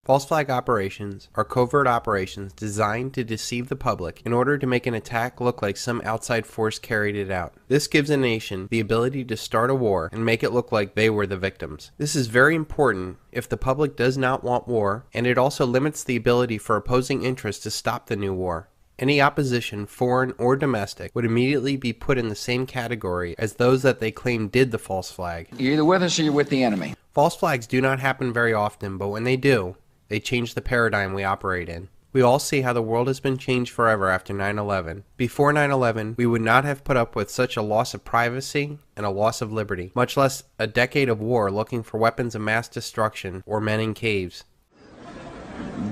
False flag operations are covert operations designed to deceive the public in order to make an attack look like some outside force carried it out. This gives a nation the ability to start a war and make it look like they were the victims. This is very important if the public does not want war, and it also limits the ability for opposing interests to stop the new war. Any opposition, foreign or domestic, would immediately be put in the same category as those that they claim did the false flag. You're either with us or you're with the enemy. False flags do not happen very often, but when they do, they change the paradigm we operate in. We all see how the world has been changed forever after 9/11. Before 9/11, we would not have put up with such a loss of privacy and a loss of liberty, much less a decade of war looking for weapons of mass destruction or men in caves.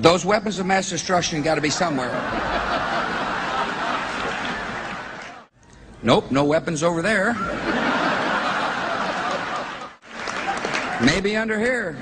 Those weapons of mass destruction got to be somewhere. Nope, no weapons over there. Maybe under here.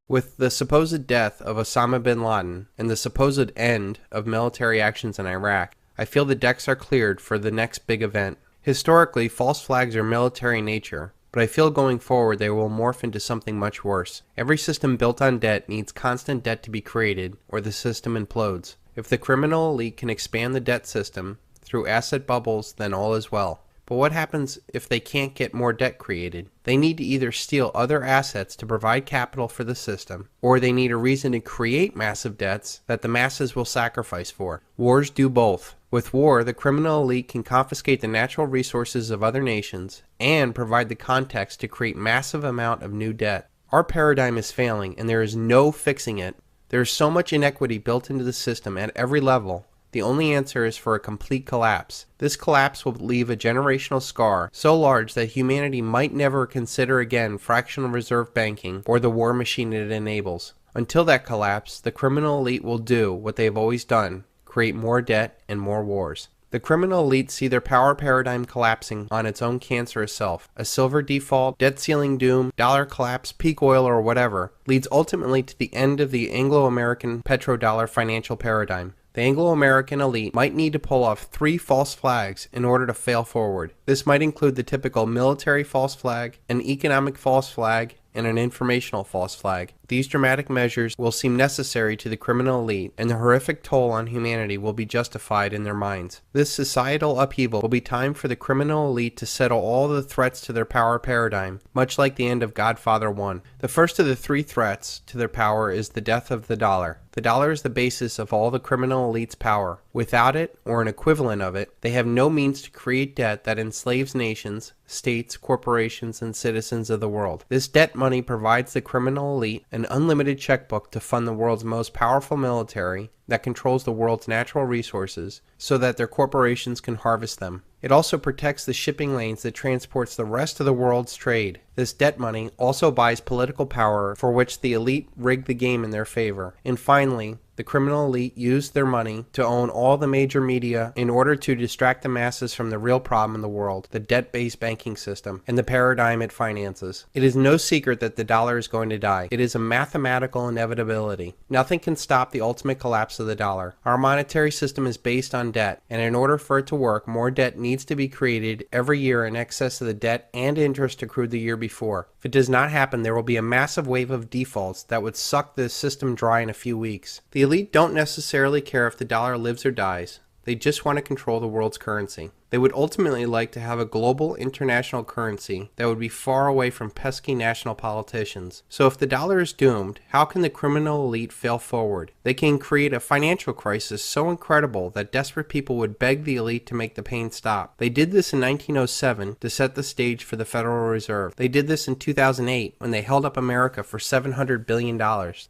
With the supposed death of Osama bin Laden and the supposed end of military actions in Iraq, I feel the decks are cleared for the next big event. Historically, false flags are military in nature, but I feel going forward they will morph into something much worse. Every system built on debt needs constant debt to be created, or the system implodes. If the criminal elite can expand the debt system through asset bubbles, then all is well. But what happens if they can't get more debt created? They need to either steal other assets to provide capital for the system, or they need a reason to create massive debts that the masses will sacrifice for. Wars do both. With war, the criminal elite can confiscate the natural resources of other nations and provide the context to create massive amount of new debt. Our paradigm is failing, and there is no fixing it. There is so much inequity built into the system at every level. The only answer is for a complete collapse. This collapse will leave a generational scar so large that humanity might never consider again fractional reserve banking or the war machine it enables. Until that collapse, the criminal elite will do what they have always done: create more debt and more wars. The criminal elite see their power paradigm collapsing on its own cancerous self. A silver default, debt ceiling doom, dollar collapse, peak oil, or whatever leads ultimately to the end of the Anglo-American petrodollar financial paradigm. The Anglo-American elite might need to pull off 3 false flags in order to fail forward. This might include the typical military false flag, an economic false flag, and an informational false flag. These dramatic measures will seem necessary to the criminal elite, and the horrific toll on humanity will be justified in their minds. This societal upheaval will be time for the criminal elite to settle all the threats to their power paradigm, much like the end of Godfather 1. The first of the 3 threats to their power is the death of the dollar. The dollar is the basis of all the criminal elite's power. Without it, or an equivalent of it, they have no means to create debt that enslaves nations, states, corporations, and citizens of the world. This debt money provides the criminal elite an unlimited checkbook to fund the world's most powerful military that controls the world's natural resources so that their corporations can harvest them. It also protects the shipping lanes that transports the rest of the world's trade. This debt money also buys political power for which the elite rig the game in their favor. And finally, the criminal elite used their money to own all the major media in order to distract the masses from the real problem in the world, the debt-based banking system, and the paradigm it finances. It is no secret that the dollar is going to die. It is a mathematical inevitability. Nothing can stop the ultimate collapse of the dollar. Our monetary system is based on debt, and in order for it to work, more debt needs to be created every year in excess of the debt and interest accrued the year before. If it does not happen, there will be a massive wave of defaults that would suck the system dry in a few weeks. The elite don't necessarily care if the dollar lives or dies. They just want to control the world's currency. They would ultimately like to have a global international currency that would be far away from pesky national politicians. So if the dollar is doomed, how can the criminal elite fail forward? They can create a financial crisis so incredible that desperate people would beg the elite to make the pain stop. They did this in 1907 to set the stage for the Federal Reserve. They did this in 2008 when they held up America for $700 billion.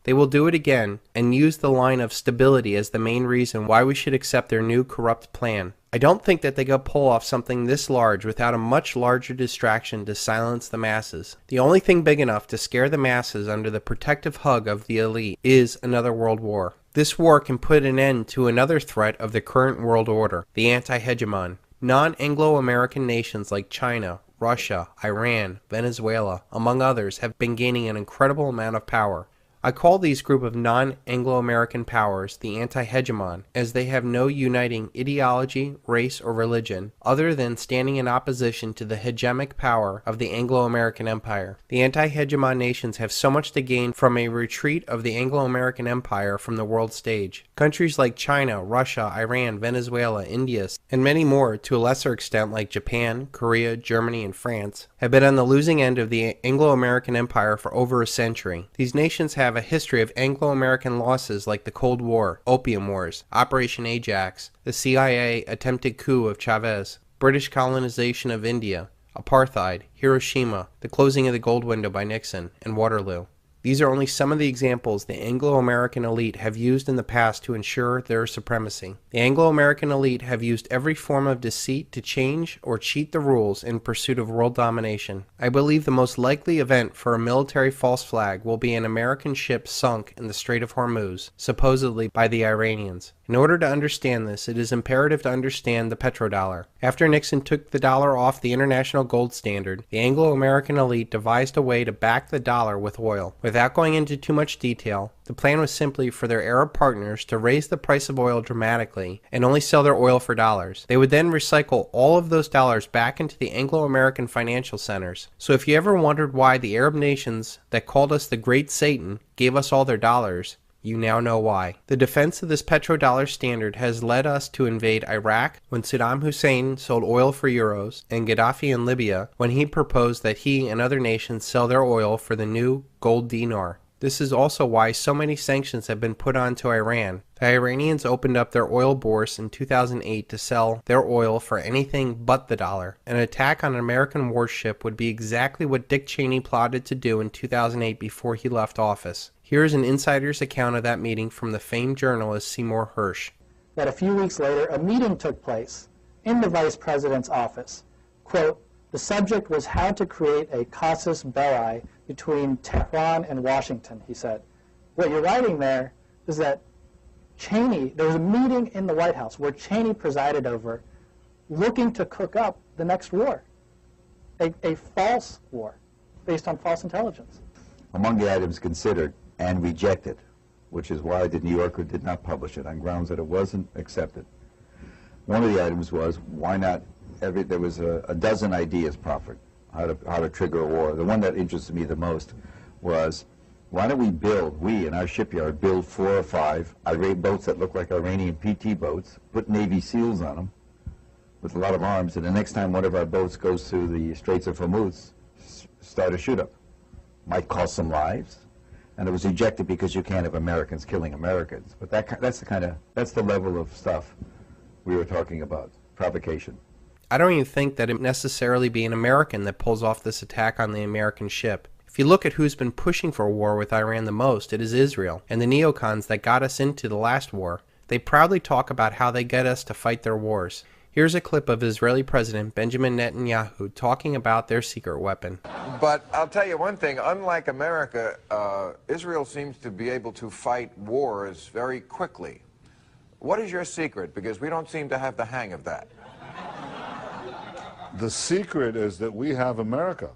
They will do it again and use the line of stability as the main reason why we should accept their new corrupt plan. I don't think that they could pull off something this large without a much larger distraction to silence the masses. The only thing big enough to scare the masses under the protective hug of the elite is another world war. This war can put an end to another threat of the current world order, the anti-hegemon. Non-Anglo-American nations like China, Russia, Iran, Venezuela, among others, have been gaining an incredible amount of power. I call these group of non-Anglo-American powers the anti-hegemon, as they have no uniting ideology, race, or religion, other than standing in opposition to the hegemonic power of the Anglo-American Empire. The anti-hegemon nations have so much to gain from a retreat of the Anglo-American Empire from the world stage. Countries like China, Russia, Iran, Venezuela, India, and many more, to a lesser extent like Japan, Korea, Germany, and France, have been on the losing end of the Anglo-American Empire for over a century. These nations have a history of Anglo-American losses like the Cold War, Opium Wars, Operation Ajax, the CIA attempted coup of Chavez, British colonization of India, apartheid, Hiroshima, the closing of the gold window by Nixon, and Waterloo. These are only some of the examples the Anglo-American elite have used in the past to ensure their supremacy. The Anglo-American elite have used every form of deceit to change or cheat the rules in pursuit of world domination. I believe the most likely event for a military false flag will be an American ship sunk in the Strait of Hormuz, supposedly by the Iranians. In order to understand this, it is imperative to understand the petrodollar. After Nixon took the dollar off the international gold standard, the Anglo-American elite devised a way to back the dollar with oil. Without going into too much detail, the plan was simply for their Arab partners to raise the price of oil dramatically and only sell their oil for dollars. They would then recycle all of those dollars back into the Anglo-American financial centers. So if you ever wondered why the Arab nations that called us the Great Satan gave us all their dollars, you now know why. The defense of this petrodollar standard has led us to invade Iraq when Saddam Hussein sold oil for euros, and Gaddafi in Libya when he proposed that he and other nations sell their oil for the new gold dinar. This is also why so many sanctions have been put on to Iran. The Iranians opened up their oil bourse in 2008 to sell their oil for anything but the dollar. An attack on an American warship would be exactly what Dick Cheney plotted to do in 2008 before he left office. Here is an insider's account of that meeting from the famed journalist Seymour Hersh. That a few weeks later, a meeting took place in the vice president's office. Quote, the subject was how to create a casus belli between Tehran and Washington, he said. What you're writing there is that Cheney, there was a meeting in the White House where Cheney presided over, looking to cook up the next war, a false war based on false intelligence. Among the items considered and rejected, which is why the New Yorker did not publish it, on grounds that it wasn't accepted. One of the items was, why not, there was a dozen ideas proffered, how to trigger a war. The one that interested me the most was, why don't we in our shipyard, build 4 or 5 boats that look like Iranian PT boats, put Navy SEALs on them with a lot of arms, and the next time one of our boats goes through the Straits of Hormuz, start a shoot-up. Might cost some lives. And it was rejected because you can't have Americans killing Americans. But that's the level of stuff we were talking about, provocation. I don't even think that it would necessarily be an American that pulls off this attack on the American ship. If you look at who's been pushing for a war with Iran the most, it is Israel, and the neocons that got us into the last war. They proudly talk about how they get us to fight their wars. Here's a clip of Israeli President Benjamin Netanyahu talking about their secret weapon. But I'll tell you one thing, unlike America, Israel seems to be able to fight wars very quickly. What is your secret? Because we don't seem to have the hang of that. The secret is that we have America.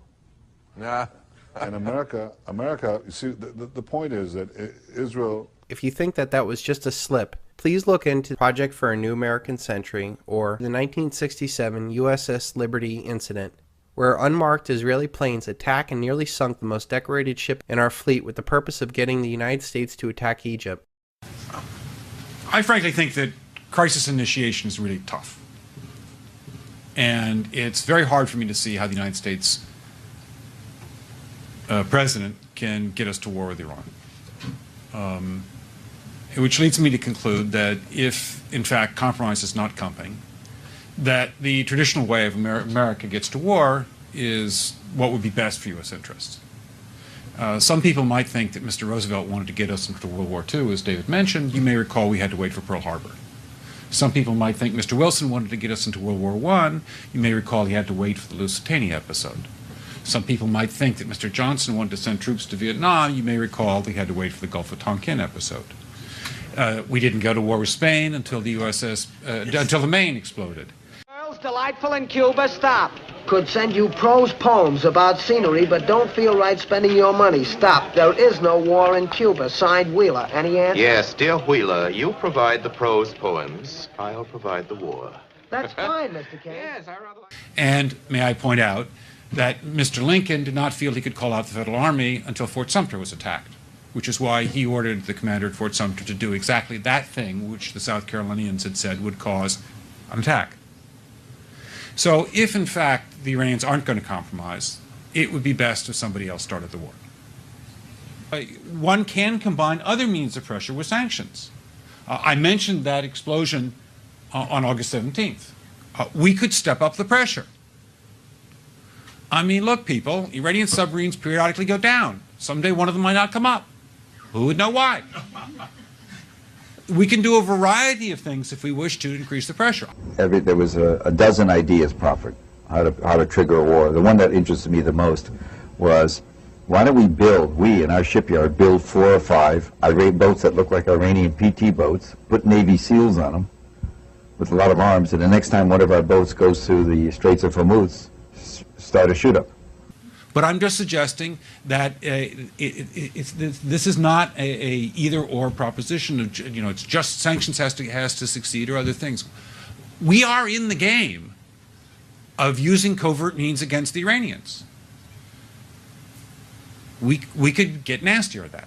Nah. And America, you see, the point is that Israel... If you think that that was just a slip, please look into Project for a New American Century or the 1967 USS Liberty incident, where unmarked Israeli planes attacked and nearly sunk the most decorated ship in our fleet with the purpose of getting the United States to attack Egypt. I frankly think that crisis initiation is really tough. And it's very hard for me to see how the United States president can get us to war with Iran. Which leads me to conclude that if, in fact, compromise is not coming, that the traditional way of America gets to war is what would be best for U.S. interests. Some people might think that Mr. Roosevelt wanted to get us into World War II, as David mentioned. You may recall we had to wait for Pearl Harbor. Some people might think Mr. Wilson wanted to get us into World War I. You may recall he had to wait for the Lusitania episode. Some people might think that Mr. Johnson wanted to send troops to Vietnam. You may recall he had to wait for the Gulf of Tonkin episode. We didn't go to war with Spain until the USS, until the Maine exploded. Girls delightful in Cuba, stop. could send you prose poems about scenery, but don't feel right spending your money. Stop. There is no war in Cuba. Signed, Wheeler. Any answer? Yes, dear Wheeler, you provide the prose poems. I'll provide the war. That's fine, Mr. Kane. Yes, I rather like... And may I point out that Mr. Lincoln did not feel he could call out the Federal Army until Fort Sumter was attacked, which is why he ordered the commander at Fort Sumter to do exactly that thing which the South Carolinians had said would cause an attack. So if, in fact, the Iranians aren't going to compromise, it would be best if somebody else started the war. One can combine other means of pressure with sanctions. I mentioned that explosion on August 17th. We could step up the pressure. I mean, look, people, Iranian submarines periodically go down. Someday one of them might not come up. Who would know why? We can do a variety of things if we wish to increase the pressure. There was a dozen ideas proffered how to trigger a war. The one that interested me the most was, why don't we in our shipyard build 4 or 5 boats that look like Iranian PT boats, put Navy SEALs on them with a lot of arms, and the next time one of our boats goes through the Straits of Hormuz, start a shoot-up. But I'm just suggesting that this is not a either-or proposition. It's just sanctions has to succeed or other things. We are in the game of using covert means against the Iranians. We could get nastier at that.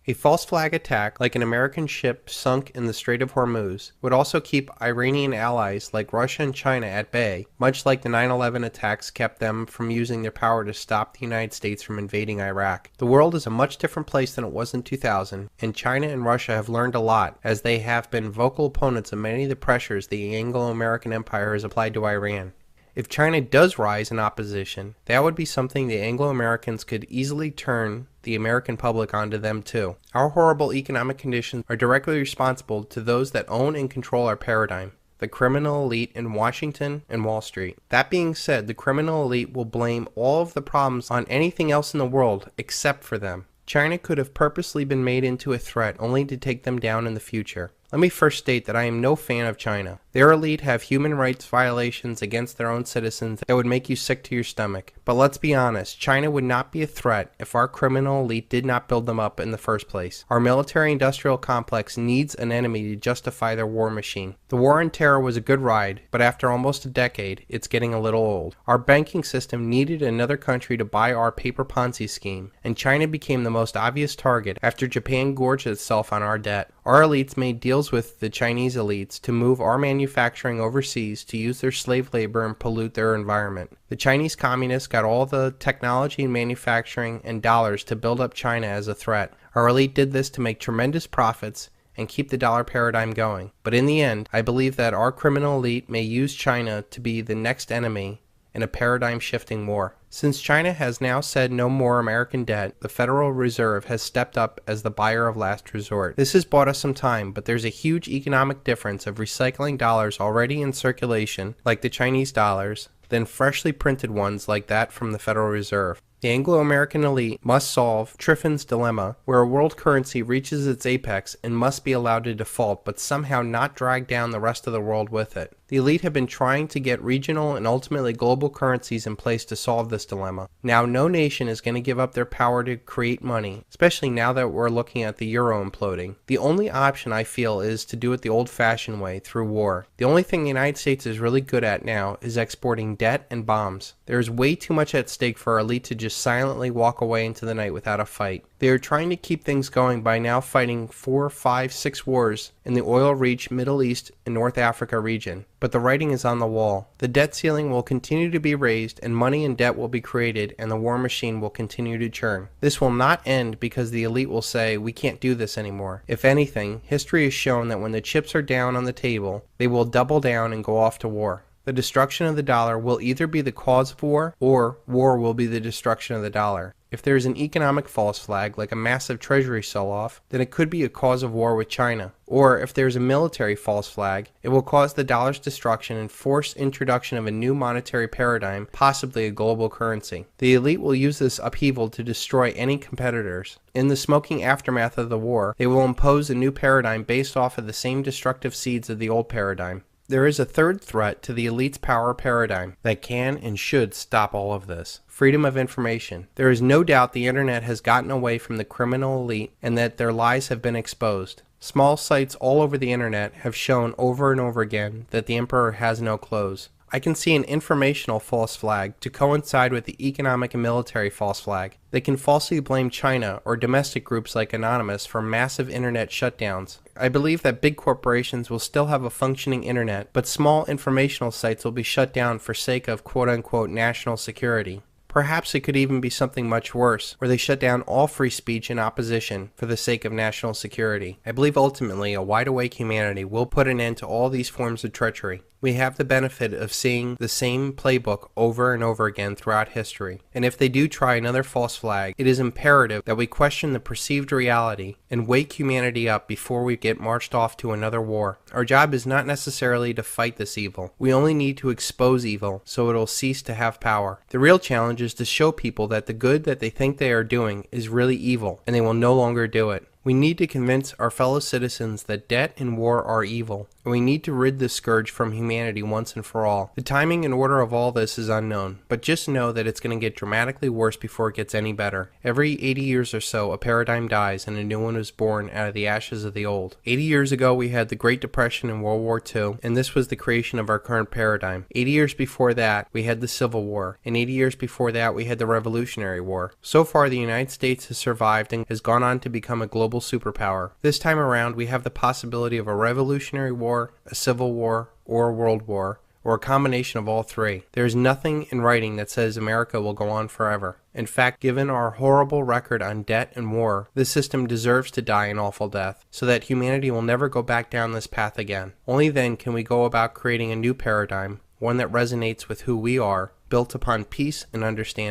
A false flag attack, like an American ship sunk in the Strait of Hormuz, would also keep Iranian allies like Russia and China at bay, much like the 9/11 attacks kept them from using their power to stop the United States from invading Iraq. The world is a much different place than it was in 2000, and China and Russia have learned a lot, as they have been vocal opponents of many of the pressures the Anglo-American Empire has applied to Iran. If China does rise in opposition, that would be something the Anglo-Americans could easily turn the American public onto them too. Our horrible economic conditions are directly responsible to those that own and control our paradigm, the criminal elite in Washington and Wall Street. That being said, the criminal elite will blame all of the problems on anything else in the world except for them. China could have purposely been made into a threat only to take them down in the future. Let me first state that I am no fan of China. Their elite have human rights violations against their own citizens that would make you sick to your stomach. But let's be honest, China would not be a threat if our criminal elite did not build them up in the first place. Our military-industrial complex needs an enemy to justify their war machine. The war on terror was a good ride, but after almost a decade, it's getting a little old. Our banking system needed another country to buy our paper Ponzi scheme, and China became the most obvious target after Japan gorged itself on our debt. Our elites made deals with the Chinese elites to move our manufacturing overseas to use their slave labor and pollute their environment. The Chinese communists got all the technology and manufacturing and dollars to build up China as a threat. Our elite did this to make tremendous profits and keep the dollar paradigm going. But in the end, I believe that our criminal elite may use China to be the next enemy in a paradigm-shifting war. Since China has now said no more American debt, the Federal Reserve has stepped up as the buyer of last resort. This has bought us some time, but there's a huge economic difference of recycling dollars already in circulation, like the Chinese dollars, than freshly printed ones like that from the Federal Reserve. The Anglo-American elite must solve Triffin's dilemma, where a world currency reaches its apex and must be allowed to default, but somehow not drag down the rest of the world with it. The elite have been trying to get regional and ultimately global currencies in place to solve this dilemma. Now, no nation is going to give up their power to create money, especially now that we're looking at the euro imploding. The only option, I feel, is to do it the old-fashioned way, through war. The only thing the United States is really good at now is exporting debt and bombs. There is way too much at stake for our elite to just silently walk away into the night without a fight. They are trying to keep things going by now fighting 4, 5, 6 wars in the oil-rich Middle East and North Africa region. But the writing is on the wall. The debt ceiling will continue to be raised, and money and debt will be created, and the war machine will continue to churn. This will not end because the elite will say, we can't do this anymore. If anything, history has shown that when the chips are down on the table, they will double down and go off to war. The destruction of the dollar will either be the cause of war, or war will be the destruction of the dollar. If there is an economic false flag, like a massive treasury sell-off, then it could be a cause of war with China. Or if there is a military false flag, it will cause the dollar's destruction and force introduction of a new monetary paradigm, possibly a global currency. The elite will use this upheaval to destroy any competitors. In the smoking aftermath of the war, they will impose a new paradigm based off of the same destructive seeds of the old paradigm. There is a third threat to the elite's power paradigm that can and should stop all of this. Freedom of information. There is no doubt the internet has gotten away from the criminal elite and that their lies have been exposed. Small sites all over the internet have shown over and over again that the emperor has no clothes. I can see an informational false flag to coincide with the economic and military false flag. They can falsely blame China or domestic groups like Anonymous for massive internet shutdowns. I believe that big corporations will still have a functioning internet, but small informational sites will be shut down for sake of quote-unquote national security. Perhaps it could even be something much worse, where they shut down all free speech and opposition for the sake of national security. I believe ultimately a wide-awake humanity will put an end to all these forms of treachery. We have the benefit of seeing the same playbook over and over again throughout history, and if they do try another false flag, it is imperative that we question the perceived reality and wake humanity up before we get marched off to another war. Our job is not necessarily to fight this evil. We only need to expose evil so it'll cease to have power. The real challenge is to show people that the good that they think they are doing is really evil, and they will no longer do it. We need to convince our fellow citizens that debt and war are evil, and we need to rid this scourge from humanity once and for all. The timing and order of all this is unknown, but just know that it's going to get dramatically worse before it gets any better. Every 80 years or so, a paradigm dies and a new one is born out of the ashes of the old. 80 years ago, we had the Great Depression and World War II, and this was the creation of our current paradigm. 80 years before that, we had the Civil War, and 80 years before that, we had the Revolutionary War. So far, the United States has survived and has gone on to become a global superpower. This time around, we have the possibility of a Revolutionary War, a Civil War, or a World War, or a combination of all three. There is nothing in writing that says America will go on forever. In fact, given our horrible record on debt and war, this system deserves to die an awful death, so that humanity will never go back down this path again. Only then can we go about creating a new paradigm, one that resonates with who we are, built upon peace and understanding.